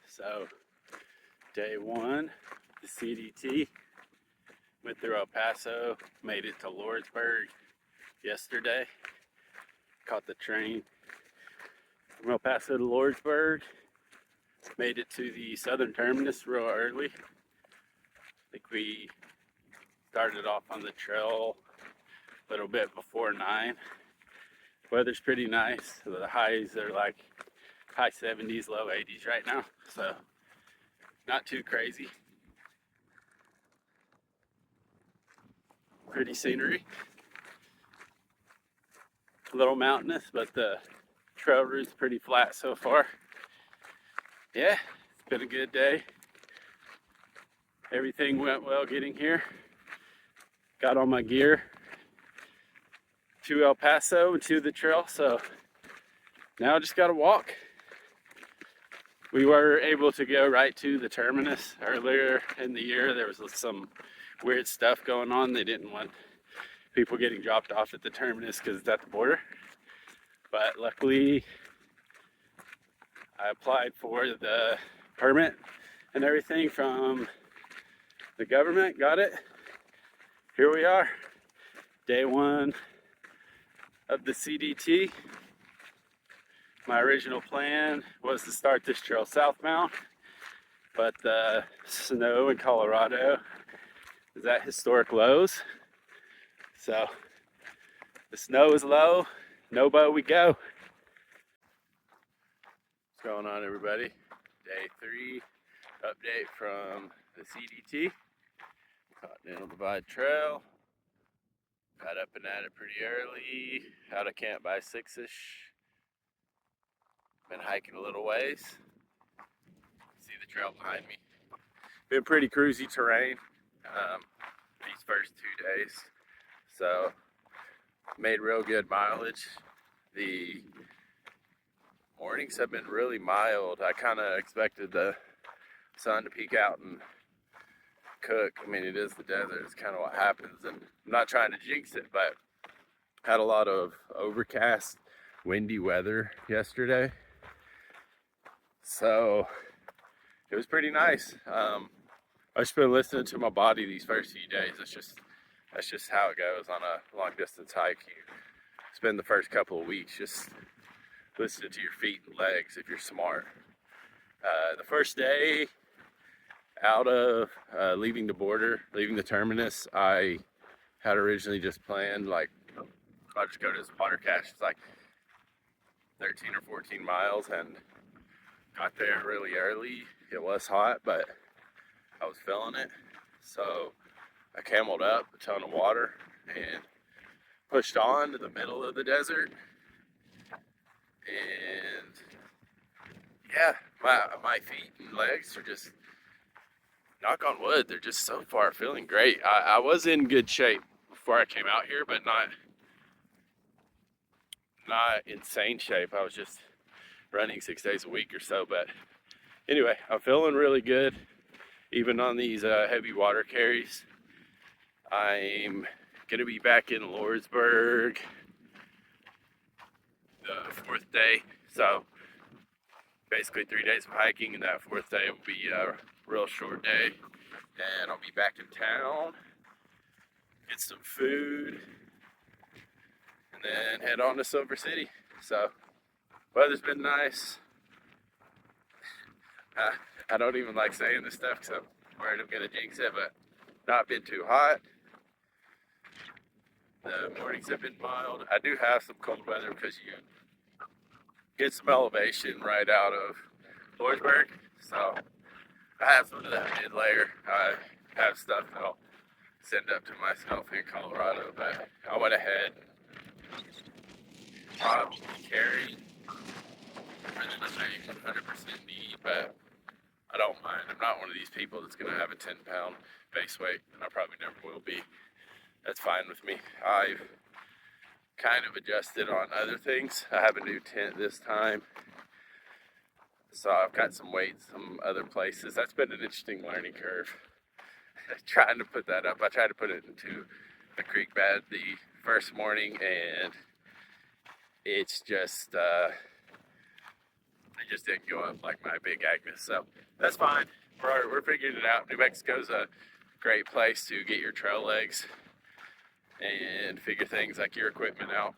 So day one, the CDT, went through El Paso, made it to Lordsburg yesterday, caught the train from El Paso to Lordsburg, made it to the southern terminus real early. I think we started off on the trail a little bit before 9. Weather's pretty nice. The highs are like high 70s, low 80s right now, so not too crazy. Pretty scenery. A little mountainous, but the trail route's pretty flat so far. Yeah, it's been a good day. Everything went well getting here. Got all my gear to El Paso and to the trail, so now I just gotta walk. We were able to go right to the terminus earlier in the year. There was some weird stuff going on. They didn't want people getting dropped off at the terminus because it's at the border. But luckily, I applied for the permit and everything from the government, got it. Here we are, day one of the CDT. My original plan was to start this trail southbound, but the snow in Colorado is at historic lows. So the snow is low, no boat we go. What's going on, everybody? Day 3 update from the CDT. Continental Divide Trail. Got up and at it pretty early, out of camp by 6ish. Been hiking a little ways. See the trail behind me. Been pretty cruisy terrain these first 2 days. So made real good mileage. The mornings have been really mild. I kind of expected the sun to peek out and cook. I mean, it is the desert. It's kind of what happens. And I'm not trying to jinx it, but had a lot of overcast, windy weather yesterday. So it was pretty nice. I've just been listening to my body these first few days. That's just how it goes on a long distance hike. You spend the first couple of weeks just listening to your feet and legs if you're smart. The first day out of leaving the border, leaving the terminus, I had originally just planned, like, I'll just go to this water cache. It's like 13 or 14 miles, and got there really early. It was hot, but I was feeling it. So I cameled up a ton of water and pushed on to the middle of the desert. And yeah, my feet and legs are just, knock on wood, they're just so far feeling great. I was in good shape before I came out here, but not insane shape. I was just running 6 days a week or so. But anyway, I'm feeling really good, even on these heavy water carries. I'm gonna be back in Lordsburg the 4th day. So basically 3 days of hiking, and that 4th day will be a real short day. And I'll be back in town, get some food, and then head on to Silver City. So weather's been nice. I don't even like saying this stuff because I'm worried I'm gonna jinx it, but not been too hot. The mornings have been mild. I do have some cold weather because you get some elevation right out of Lordsburg. So I have some of that mid layer. I have stuff that I'll send up to myself in Colorado, but I went ahead and probably carried more than I 100% need, but I don't mind. I'm not one of these people that's going to have a 10-pound base weight, and I probably never will be. That's fine with me. I've kind of adjusted on other things. I have a new tent this time, so I've got some weights some other places. That's been an interesting learning curve. Trying to put that up. I tried to put it into a creek bed the first morning, and it's just I just didn't go up like my big Agnes. So that's fine. We're figuring it out. New Mexico's a great place to get your trail legs and figure things like your equipment out.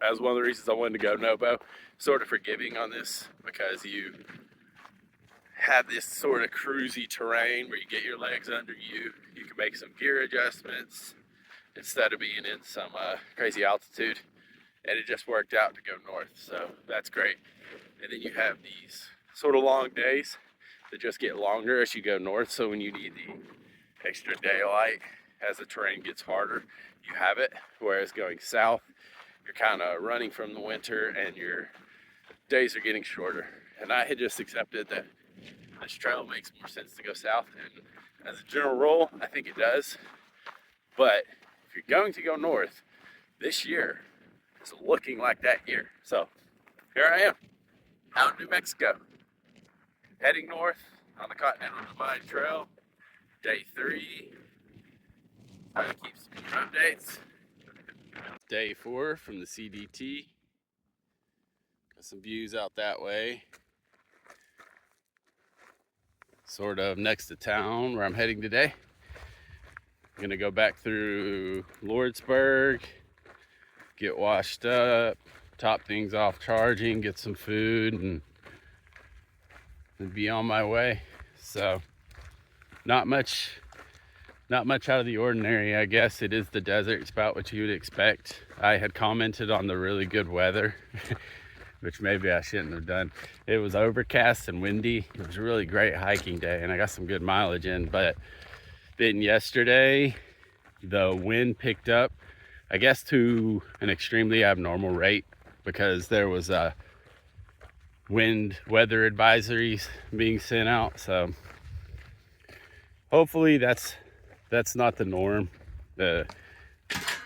That was one of the reasons I wanted to go Nobo. Sort of forgiving on this because you have this sort of cruisy terrain where you get your legs under you. You can make some gear adjustments instead of being in some crazy altitude. And it just worked out to go north, so that's great. And then you have these sort of long days that just get longer as you go north. So when you need the extra daylight as the terrain gets harder, you have it. Whereas going south, you're kind of running from the winter and your days are getting shorter. And I had just accepted that this trail makes more sense to go south. And as a general rule, I think it does. But if you're going to go north this year, it's looking like that year. So here I am, out in New Mexico, heading north on the Continental Divide Trail, day 3. Trying to keep some updates. Day 4 from the CDT. Got some views out that way. Sort of next to town where I'm heading today. I'm gonna go back through Lordsburg, get washed up, top things off charging, get some food, and be on my way. So not much out of the ordinary, I guess. It is the desert. It's about what you would expect. I had commented on the really good weather, which maybe I shouldn't have done. It was overcast and windy. It was a really great hiking day, and I got some good mileage in. But then yesterday, the wind picked up, I guess, to an extremely abnormal rate because there was weather advisories being sent out. So hopefully that's not the norm. It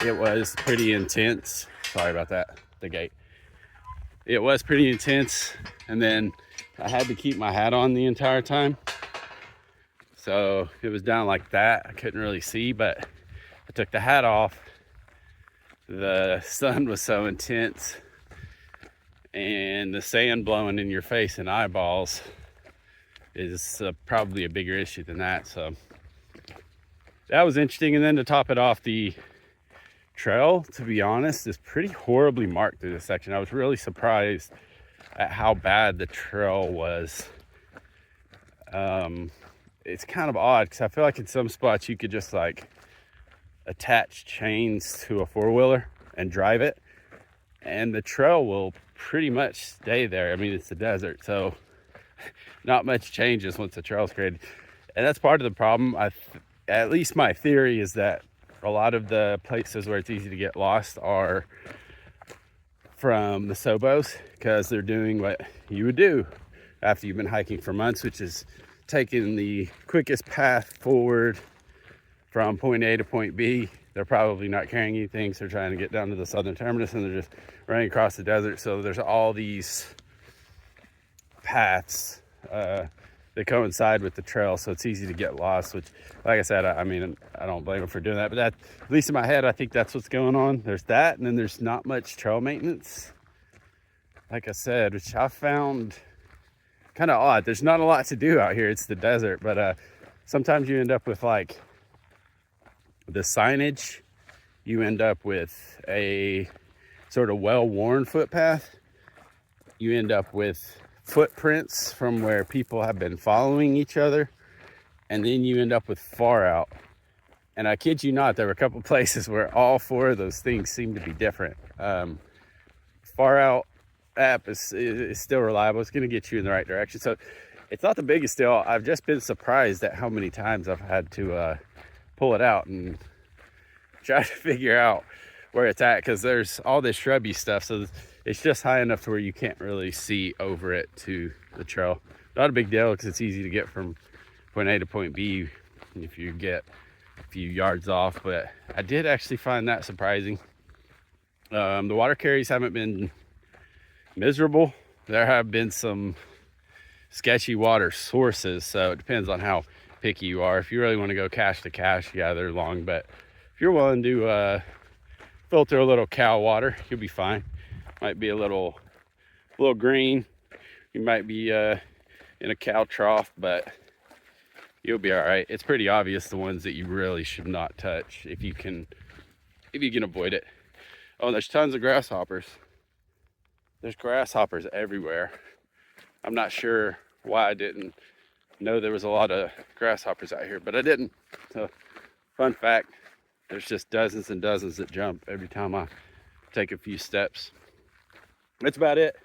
was pretty intense. Sorry about that, the gate. It was pretty intense, and then I had to keep my hat on the entire time. So it was down like that. I couldn't really see, but I took the hat off. The sun was so intense, and the sand blowing in your face and eyeballs is probably a bigger issue than that. So that was interesting. And then to top it off, the trail, to be honest, is pretty horribly marked through this section. I was really surprised at how bad the trail was. It's kind of odd because I feel like in some spots you could just like attach chains to a four-wheeler and drive it, and the trail will pretty much stay there. I mean, it's the desert, so not much changes once the trail's created. And that's part of the problem. At least my theory is that a lot of the places where it's easy to get lost are from the Sobos, because they're doing what you would do after you've been hiking for months, which is taking the quickest path forward from point A to point B. They're probably not carrying anything, so they're trying to get down to the southern terminus, and they're just running across the desert. So there's all these paths that coincide with the trail, so it's easy to get lost, which, like I said, I mean, I don't blame them for doing that, but that, at least in my head, I think that's what's going on. There's that, and then there's not much trail maintenance, like I said, which I found kind of odd. There's not a lot to do out here. It's the desert, but sometimes you end up with like the signage, you end up with a sort of well-worn footpath, you end up with footprints from where people have been following each other, and then you end up with far out. And I kid you not, there were a couple places where all 4 of those things seem to be different. Far out app is still reliable. It's going to get you in the right direction. So it's not the biggest deal. I've just been surprised at how many times I've had to pull it out and try to figure out where it's at, because there's all this shrubby stuff, so it's just high enough to where you can't really see over it to the trail. Not a big deal, because it's easy to get from point A to point B if you get a few yards off, but I did actually find that surprising. The water carries haven't been miserable. There have been some sketchy water sources, so it depends on how picky you are. If you really want to go cache to cache, yeah, they're long, but if you're willing to filter a little cow water, you'll be fine. Might be a little green, You might be in a cow trough, but you'll be all right. It's pretty obvious the ones that you really should not touch if you can avoid it. Oh, there's tons of grasshoppers. There's grasshoppers everywhere. I'm not sure why I didn't know there was a lot of grasshoppers out here, but I didn't. So, fun fact, there's just dozens and dozens that jump every time I take a few steps. That's about it.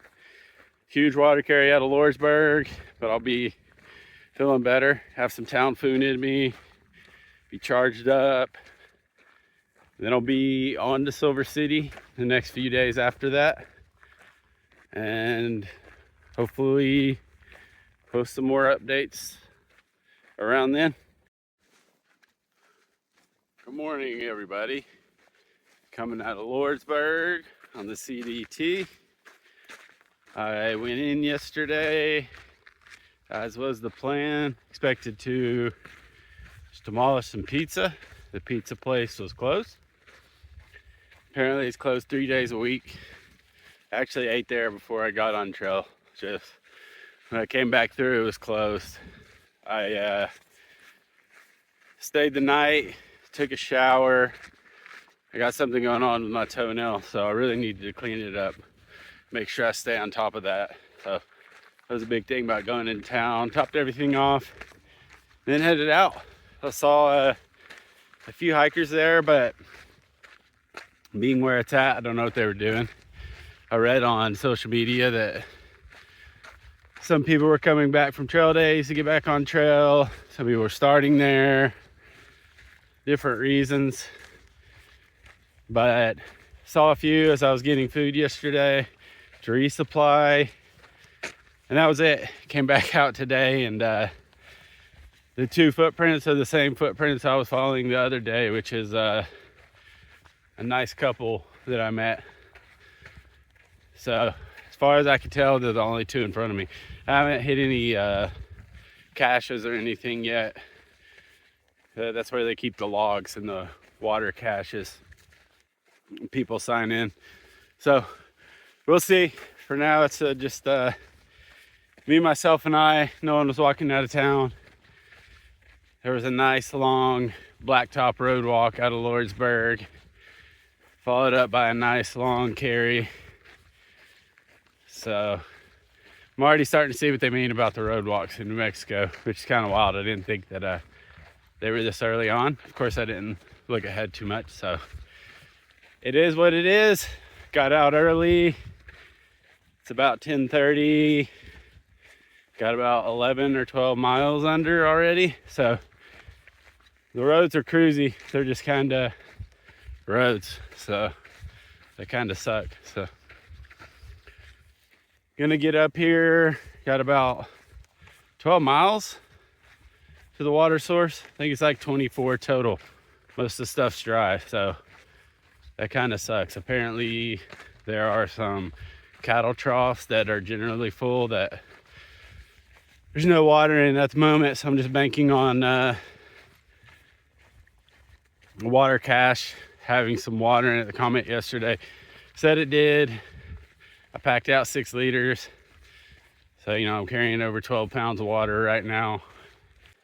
Huge water carry out of Lordsburg, but I'll be feeling better, have some town food in me, be charged up. Then I'll be on to Silver City the next few days after that, and hopefully post some more updates around then. Good morning, everybody. Coming out of Lordsburg on the CDT. I went in yesterday, as was the plan. Expected to just demolish some pizza. The pizza place was closed. Apparently it's closed 3 days a week. I actually ate there before I got on trail. Just when I came back through, it was closed. I stayed the night, took a shower. I got something going on with my toenail, so I really needed to clean it up. Make sure I stay on top of that. So that was a big thing about going in town. Topped everything off, then headed out. I saw a few hikers there, but being where it's at, I don't know what they were doing. I read on social media that some people were coming back from trail days to get back on trail. Some people were starting there, different reasons. But saw a few as I was getting food yesterday to resupply, and that was it. Came back out today, and the two footprints are the same footprints I was following the other day, which is a nice couple that I met. So as far as I can tell, they're the only two in front of me. I haven't hit any caches or anything yet. That's where they keep the logs and the water caches. People sign in. So we'll see. For now, it's just me, myself, and I. No one was walking out of town. There was a nice long blacktop road walk out of Lordsburg, followed up by a nice long carry. So I'm already starting to see what they mean about the road walks in New Mexico, which is kind of wild. I didn't think that they were this early on. Of course, I didn't look ahead too much, so it is what it is. Got out early. It's about 10:30. Got about 11 or 12 miles under already. So the roads are cruisy. They're just kind of roads. So they kind of suck. So gonna get up here. Got about 12 miles to the water source. I think it's like 24 total. Most of the stuff's dry. So that kind of sucks. Apparently there are some cattle troughs that are generally full that there's no water in at the moment, so I'm just banking on water cache having some water in it. The comment yesterday said it did. I packed out 6 liters, so I'm carrying over 12 pounds of water right now.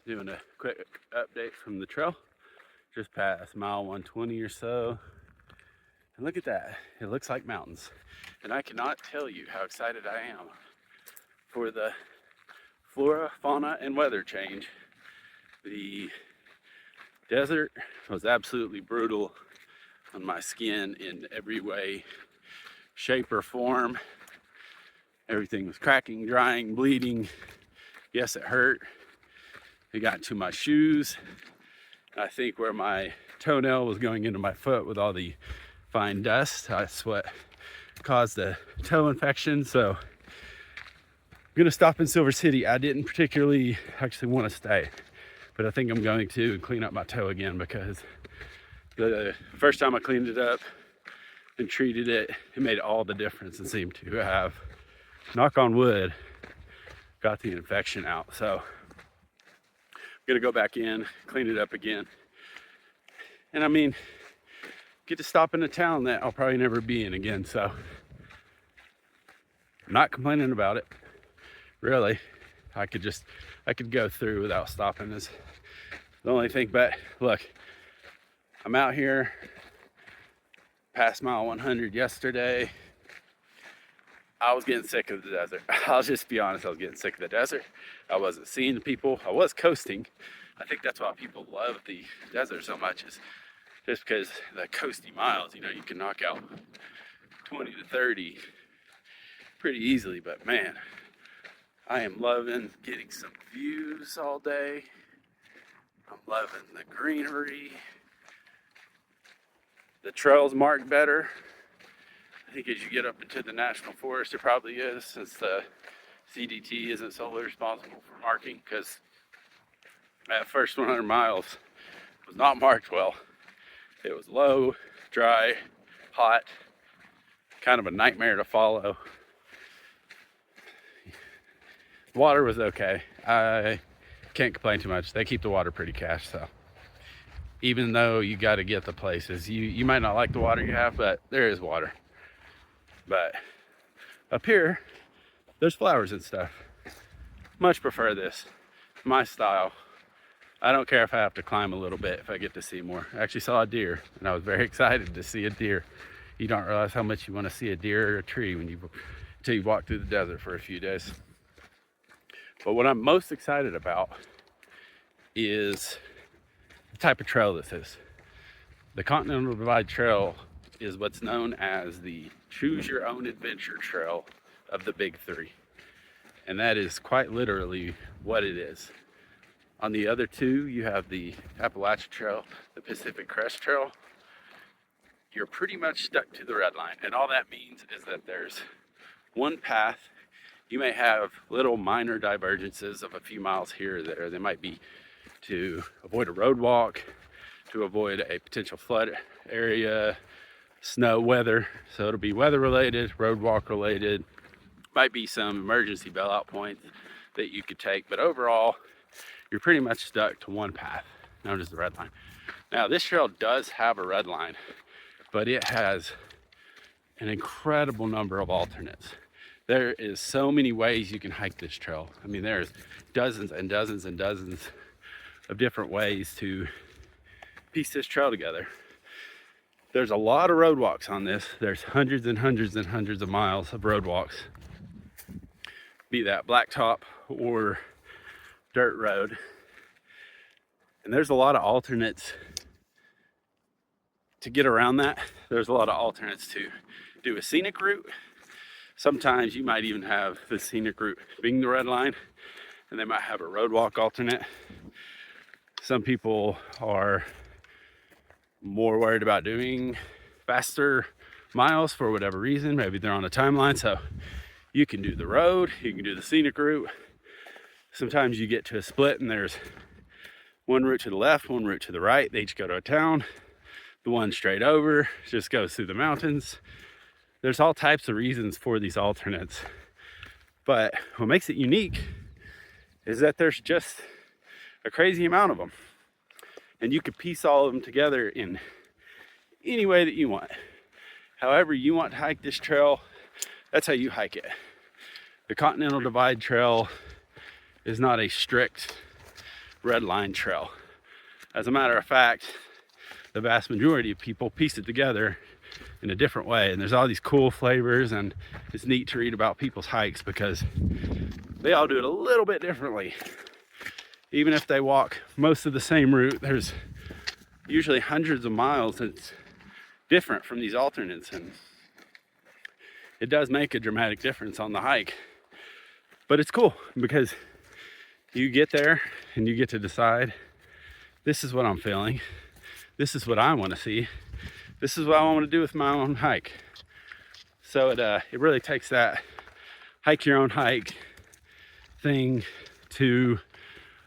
Doing a quick update from the trail, just past mile 120 or so. And look at that, it looks like mountains. And I cannot tell you how excited I am for the flora, fauna, and weather change. The desert was absolutely brutal on my skin in every way, shape, or form. Everything was cracking, drying, bleeding. Yes, it hurt. It got into my shoes. I think where my toenail was going into my foot with all the fine dust, that's what caused the toe infection. So I'm gonna stop in Silver City. I didn't particularly actually want to stay, but I think I'm going to clean up my toe again, because the first time I cleaned it up and treated it, it made all the difference and seemed to have, knock on wood, got the infection out. So I'm gonna go back in, clean it up again. And I mean, get to stop in a town that I'll probably never be in again. So I'm not complaining about it. really, I could go through without stopping is the only thing. But look, I'm out here past mile 100 yesterday. I was getting sick of the desert. I'll just be honest, I was getting sick of the desert. I wasn't seeing the people. I was coasting. I think that's why people love the desert so much, is just because the coasty miles, you know, you can knock out 20 to 30 pretty easily. But man, I am loving getting some views all day. I'm loving the greenery. The trails mark better. I think as you get up into the national forest, it probably is, since the CDT isn't solely responsible for marking, because that first 100 miles was not marked well. It was low, dry, hot, kind of a nightmare to follow. Water was okay. I can't complain too much. They keep the water pretty cash, so even though you got to get the places, you might not like the water you have, but there is water. But up here, there's flowers and stuff. Much prefer this. My style. I don't care if I have to climb a little bit if I get to see more. I actually saw a deer, and I was very excited to see a deer. You don't realize how much you want to see a deer or a tree until you walk through the desert for a few days. But what I'm most excited about is the type of trail this is. The Continental Divide Trail is what's known as the Choose Your Own Adventure Trail of the Big Three. And that is quite literally what it is. On the other two, you have the Appalachia Trail, the Pacific Crest Trail. You're pretty much stuck to the red line. And all that means is that there's one path. You may have little minor divergences of a few miles here or there. They might be to avoid a road walk, to avoid a potential flood area, snow, weather. So it'll be weather related, road walk related. Might be some emergency bailout points that you could take. But overall, you're pretty much stuck to one path known as the red line. Now, this trail does have a red line, but it has an incredible number of alternates. There is so many ways you can hike this trail. I mean, there's dozens and dozens and dozens of different ways to piece this trail together. There's a lot of road walks on this. There's hundreds and hundreds and hundreds of miles of road walks, be that blacktop or dirt road. And there's a lot of alternates to get around that. There's a lot of alternates to do a scenic route. Sometimes you might even have the scenic route being the red line, and they might have a road walk alternate. Some people are more worried about doing faster miles for whatever reason. Maybe they're on a timeline, so you can do the road, you can do the scenic route. Sometimes you get to a split and there's one route to the left, one route to the right. They each go to a town. The one straight over just goes through the mountains. There's all types of reasons for these alternates. But what makes it unique is that there's just a crazy amount of them. And you could piece all of them together in any way that you want. However you want to hike this trail, that's how you hike it. The Continental Divide Trail is not a strict red line trail. As a matter of fact, the vast majority of people piece it together in a different way. And there's all these cool flavors, and it's neat to read about people's hikes because they all do it a little bit differently. Even if they walk most of the same route, there's usually hundreds of miles that's different from these alternates, and it does make a dramatic difference on the hike. But it's cool because you get there and you get to decide, this is what I'm feeling, this is what I want to see, this is what I want to do with my own hike. So it really takes that hike your own hike thing to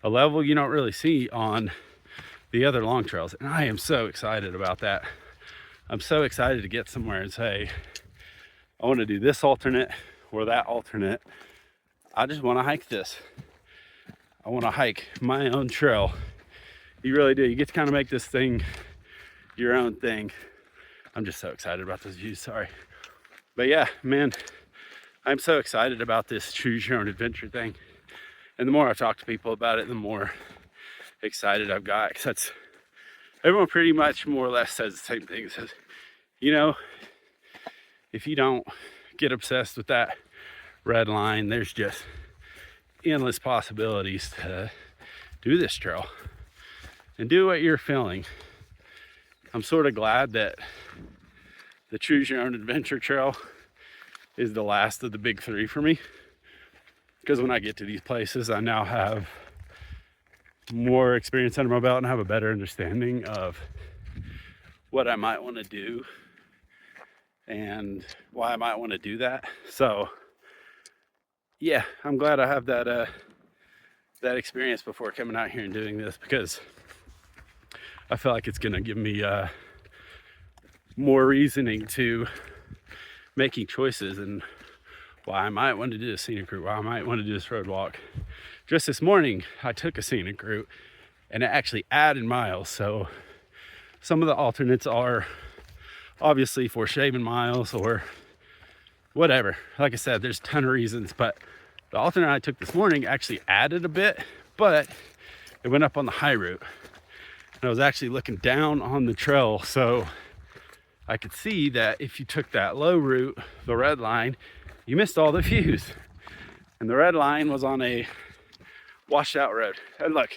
a level you don't really see on the other long trails. And I am so excited about that. I'm so excited to get somewhere and say, I want to do this alternate or that alternate. I just want to hike this. I want to hike my own trail. You really do. You get to kind of make this thing your own thing. I'm just so excited about those views. Sorry. But yeah, man, I'm so excited about this choose your own adventure thing. And the more I talk to people about it, the more excited I've got. Because that's, everyone pretty much more or less says the same thing. It says, you know, if you don't get obsessed with that red line, there's just endless possibilities to do this trail and do what you're feeling. I'm sort of glad that the choose your own adventure trail is the last of the big three for me, because when I get to these places, I now have more experience under my belt and have a better understanding of what I might want to do and why I might want to do that. So yeah, I'm glad I have that experience before coming out here and doing this, because I feel like it's gonna give me more reasoning to making choices and why I might want to do a scenic route, why I might want to do this road walk. Just this morning, I took a scenic route and it actually added miles. So some of the alternates are obviously for shaving miles or whatever. Like I said, there's a ton of reasons, but the alternate I took this morning actually added a bit, but it went up on the high route. And I was actually looking down on the trail, so I could see that if you took that low route, the red line, you missed all the views. And the red line was on a washed out road. And look,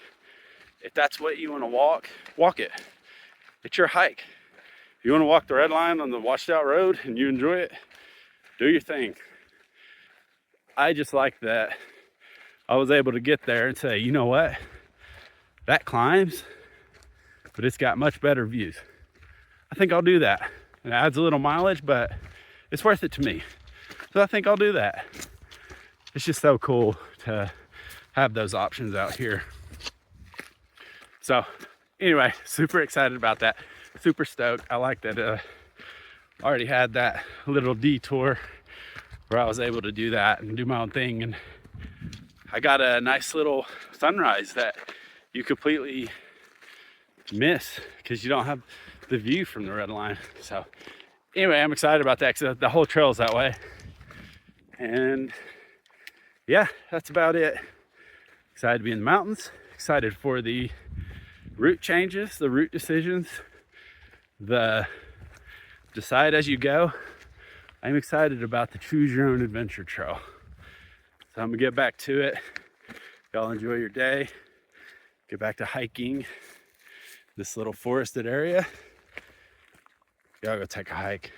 if that's what you want to walk it. It's your hike. If you want to walk the red line on the washed out road and you enjoy it, do your thing. I just like that I was able to get there and say, you know what? That climbs, but it's got much better views. I think I'll do that. It adds a little mileage, but it's worth it to me. So I think I'll do that. It's just so cool to have those options out here. So anyway, super excited about that. Super stoked. I like that I already had that little detour where I was able to do that and do my own thing. And I got a nice little sunrise that you completely miss because you don't have the view from the red line. So anyway, I'm excited about that because the whole trail is that way. And yeah, that's about it. Excited to be in the mountains, excited for the route changes, the route decisions, the decide as you go. I'm excited about the choose your own adventure trail. So I'm gonna get back to it. Y'all enjoy your day. Get back to hiking this little forested area. Y'all go take a hike.